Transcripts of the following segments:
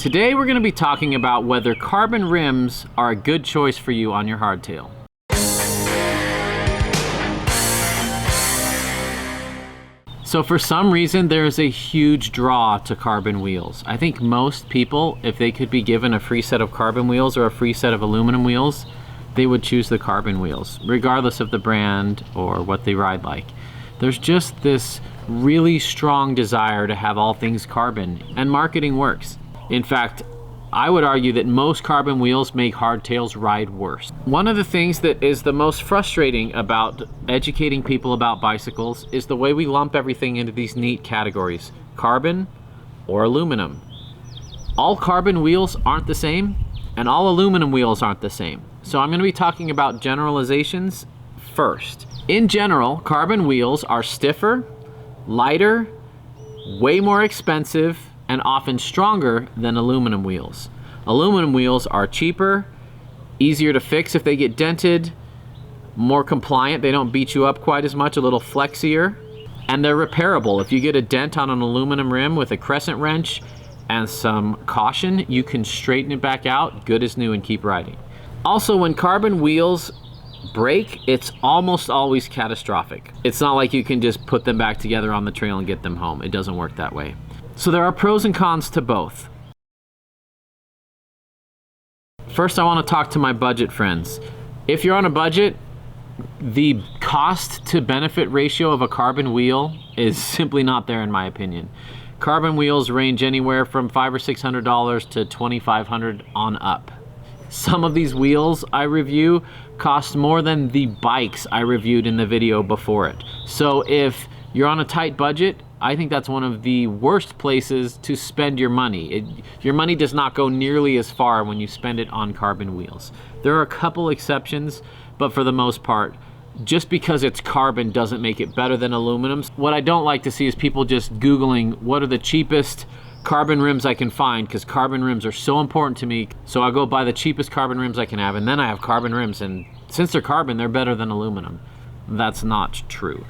Today we're going to be talking about whether carbon rims are a good choice for you on your hardtail. So for some reason there's a huge draw to carbon wheels. I think most people, if they could be given a free set of carbon wheels or a free set of aluminum wheels, they would choose the carbon wheels, regardless of the brand or what they ride like. There's just this really strong desire to have all things carbon, and marketing works. In fact, I would argue that most carbon wheels make hardtails ride worse. One of the things that is the most frustrating about educating people about bicycles is the way we lump everything into these neat categories: carbon or aluminum. All carbon wheels aren't the same, and all aluminum wheels aren't the same. So I'm going to be talking about generalizations first. In general, carbon wheels are stiffer, lighter, way more expensive, and often stronger than aluminum wheels. Aluminum wheels are cheaper, easier to fix if they get dented, more compliant, they don't beat you up quite as much, a little flexier, and they're repairable. If you get a dent on an aluminum rim with a crescent wrench and some caution, you can straighten it back out, good as new, and keep riding. Also, when carbon wheels break, it's almost always catastrophic. It's not like you can just put them back together on the trail and get them home. It doesn't work that way. So there are pros and cons to both. First, I want to talk to my budget friends. If you're on a budget, the cost to benefit ratio of a carbon wheel is simply not there, in my opinion. Carbon wheels range anywhere from $500 or $600 to $2,500 on up. Some of these wheels I review cost more than the bikes I reviewed in the video before it. So if you're on a tight budget, I think that's one of the worst places to spend your money. Your money does not go nearly as far when you spend it on carbon wheels. There are a couple exceptions, but for the most part, just because it's carbon doesn't make it better than aluminum. What I don't like to see is people just Googling what are the cheapest carbon rims I can find, because carbon rims are so important to me. So I'll go buy the cheapest carbon rims I can have, and then I have carbon rims, and since they're carbon, they're better than aluminum. That's not true.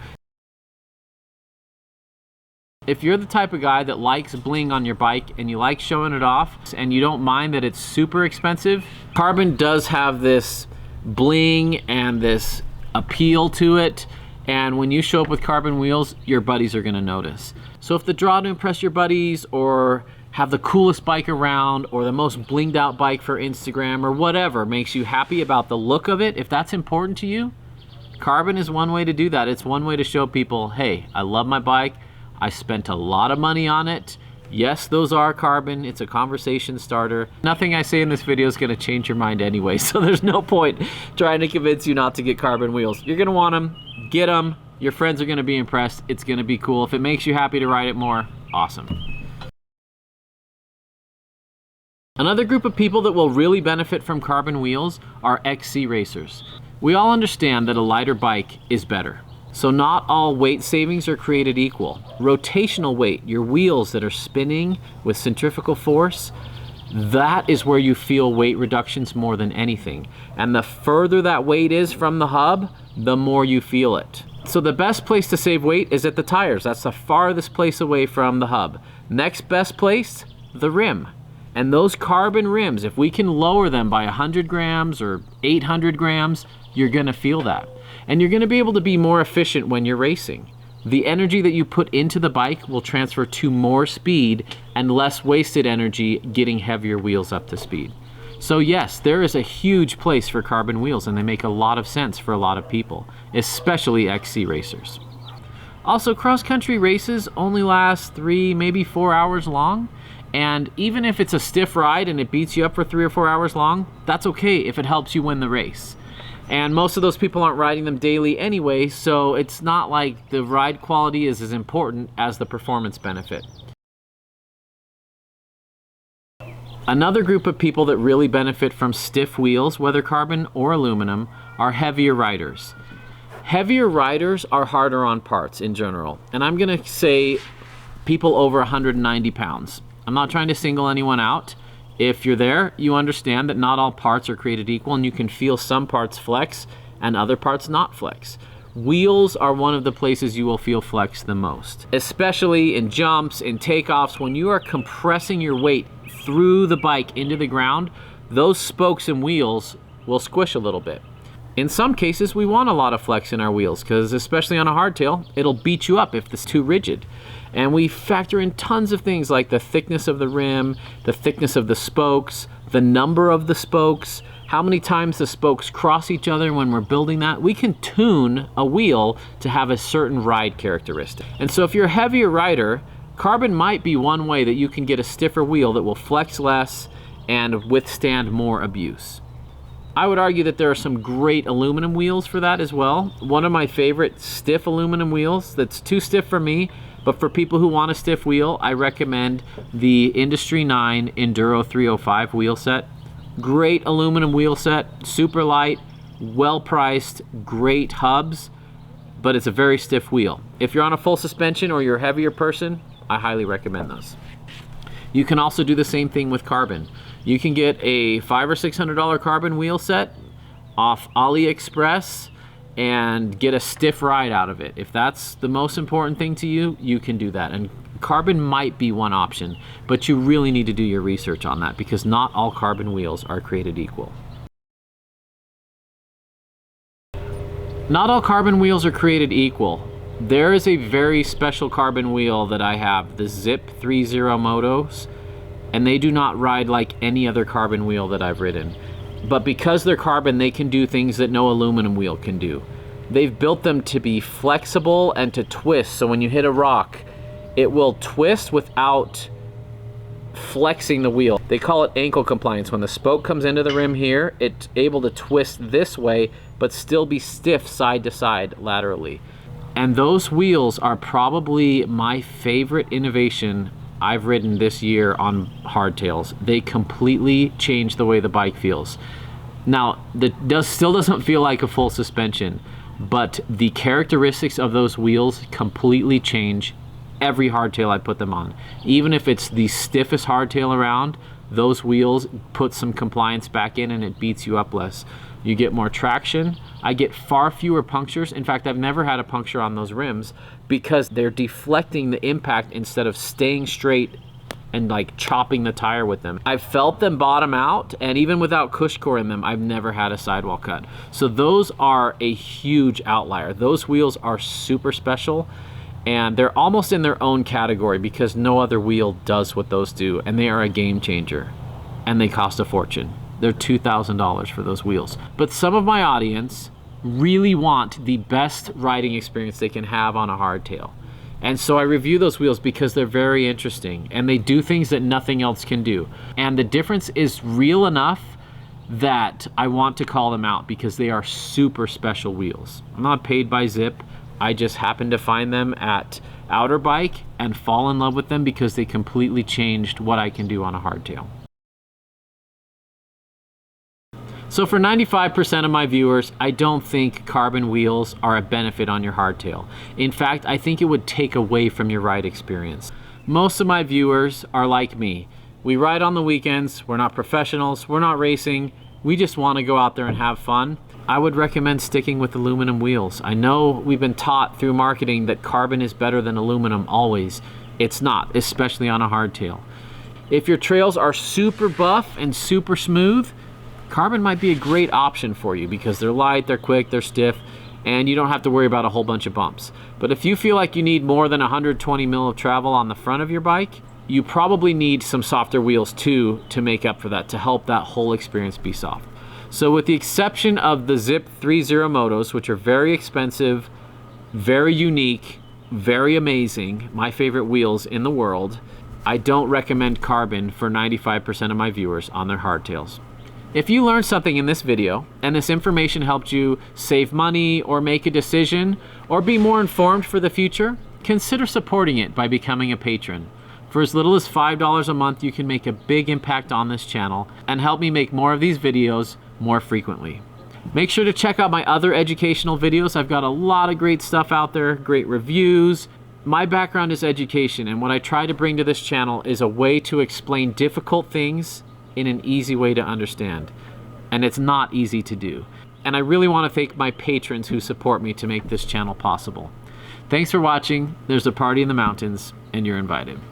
If you're the type of guy that likes bling on your bike and you like showing it off and you don't mind that it's super expensive, carbon does have this bling and this appeal to it. And when you show up with carbon wheels, your buddies are gonna notice. So if the draw to impress your buddies, or have the coolest bike around, or the most blinged out bike for Instagram, or whatever makes you happy about the look of it, if that's important to you, carbon is one way to do that. It's one way to show people, hey, I love my bike. I spent a lot of money on it. Yes, those are carbon. It's a conversation starter. Nothing I say in this video is gonna change your mind anyway, so there's no point trying to convince you not to get carbon wheels. You're gonna want them, get them. Your friends are gonna be impressed. It's gonna be cool. If it makes you happy to ride it more, awesome. Another group of people that will really benefit from carbon wheels are XC racers. We all understand that a lighter bike is better. So not all weight savings are created equal. Rotational weight, your wheels that are spinning with centrifugal force, that is where you feel weight reductions more than anything. And the further that weight is from the hub, the more you feel it. So the best place to save weight is at the tires. That's the farthest place away from the hub. Next best place, the rim. And those carbon rims, if we can lower them by 100 grams or 800 grams, you're gonna feel that. And you're gonna be able to be more efficient when you're racing. The energy that you put into the bike will transfer to more speed and less wasted energy getting heavier wheels up to speed. So yes, there is a huge place for carbon wheels, and they make a lot of sense for a lot of people, especially XC racers. Also, cross-country races only last 3, maybe 4 hours long. And even if it's a stiff ride and it beats you up for 3 or 4 hours long, that's okay if it helps you win the race. And most of those people aren't riding them daily anyway, so it's not like the ride quality is as important as the performance benefit. Another group of people that really benefit from stiff wheels, whether carbon or aluminum, are heavier riders. Heavier riders are harder on parts in general, and I'm gonna say people over 190 pounds. I'm not trying to single anyone out. If you're there, you understand that not all parts are created equal, and you can feel some parts flex and other parts not flex. Wheels are one of the places you will feel flex the most, especially in jumps, in takeoffs, when you are compressing your weight through the bike into the ground, those spokes and wheels will squish a little bit. In some cases, we want a lot of flex in our wheels because, especially on a hardtail, it'll beat you up if it's too rigid. And we factor in tons of things like the thickness of the rim, the thickness of the spokes, the number of the spokes, how many times the spokes cross each other when we're building that. We can tune a wheel to have a certain ride characteristic. And so if you're a heavier rider, carbon might be one way that you can get a stiffer wheel that will flex less and withstand more abuse. I would argue that there are some great aluminum wheels for that as well. One of my favorite stiff aluminum wheels that's too stiff for me, but for people who want a stiff wheel, I recommend the Industry 9 Enduro 305 wheel set. Great aluminum wheel set, super light, well priced, great hubs, but it's a very stiff wheel. If you're on a full suspension or you're a heavier person, I highly recommend those. You can also do the same thing with carbon. You can get a $500 or $600 carbon wheel set off AliExpress and get a stiff ride out of it. If that's the most important thing to you, you can do that. And carbon might be one option, but you really need to do your research on that because not all carbon wheels are created equal. Not all carbon wheels are created equal. There is a very special carbon wheel that I have, the Zip 30 Motos, and they do not ride like any other carbon wheel that I've ridden. But because they're carbon, they can do things that no aluminum wheel can do. They've built them to be flexible and to twist, so when you hit a rock, it will twist without flexing the wheel. They call it ankle compliance. When the spoke comes into the rim here, it's able to twist this way, but still be stiff side to side laterally. And those wheels are probably my favorite innovation I've ridden this year on hardtails. They completely change the way the bike feels. Now, still doesn't feel like a full suspension, but the characteristics of those wheels completely change every hardtail I put them on. Even if it's the stiffest hardtail around, those wheels put some compliance back in and it beats you up less. You get more traction. I get far fewer punctures. In fact, I've never had a puncture on those rims because they're deflecting the impact instead of staying straight and like chopping the tire with them. I've felt them bottom out, and even without cush core in them, I've never had a sidewall cut. So those are a huge outlier. Those wheels are super special, and they're almost in their own category because no other wheel does what those do, and they are a game changer, and they cost a fortune. They're $2,000 for those wheels. But some of my audience really want the best riding experience they can have on a hardtail. And so I review those wheels because they're very interesting and they do things that nothing else can do. And the difference is real enough that I want to call them out because they are super special wheels. I'm not paid by Zip. I just happened to find them at Outer Bike and fall in love with them because they completely changed what I can do on a hardtail. So for 95% of my viewers, I don't think carbon wheels are a benefit on your hardtail. In fact, I think it would take away from your ride experience. Most of my viewers are like me. We ride on the weekends, we're not professionals, we're not racing, we just want to go out there and have fun. I would recommend sticking with aluminum wheels. I know we've been taught through marketing that carbon is better than aluminum always. It's not, especially on a hardtail. If your trails are super buff and super smooth, carbon might be a great option for you because they're light, they're quick, they're stiff, and you don't have to worry about a whole bunch of bumps. But if you feel like you need more than 120 mil of travel on the front of your bike, you probably need some softer wheels too to make up for that, to help that whole experience be soft. So with the exception of the Zip 30 Motos, which are very expensive, very unique, very amazing, my favorite wheels in the world, I don't recommend carbon for 95% of my viewers on their hardtails. If you learned something in this video and this information helped you save money or make a decision or be more informed for the future, consider supporting it by becoming a patron. For as little as $5 a month, you can make a big impact on this channel and help me make more of these videos more frequently. Make sure to check out my other educational videos. I've got a lot of great stuff out there, great reviews. My background is education, and what I try to bring to this channel is a way to explain difficult things in an easy way to understand. And it's not easy to do. And I really want to thank my patrons who support me to make this channel possible. Thanks for watching. There's a party in the mountains, and you're invited.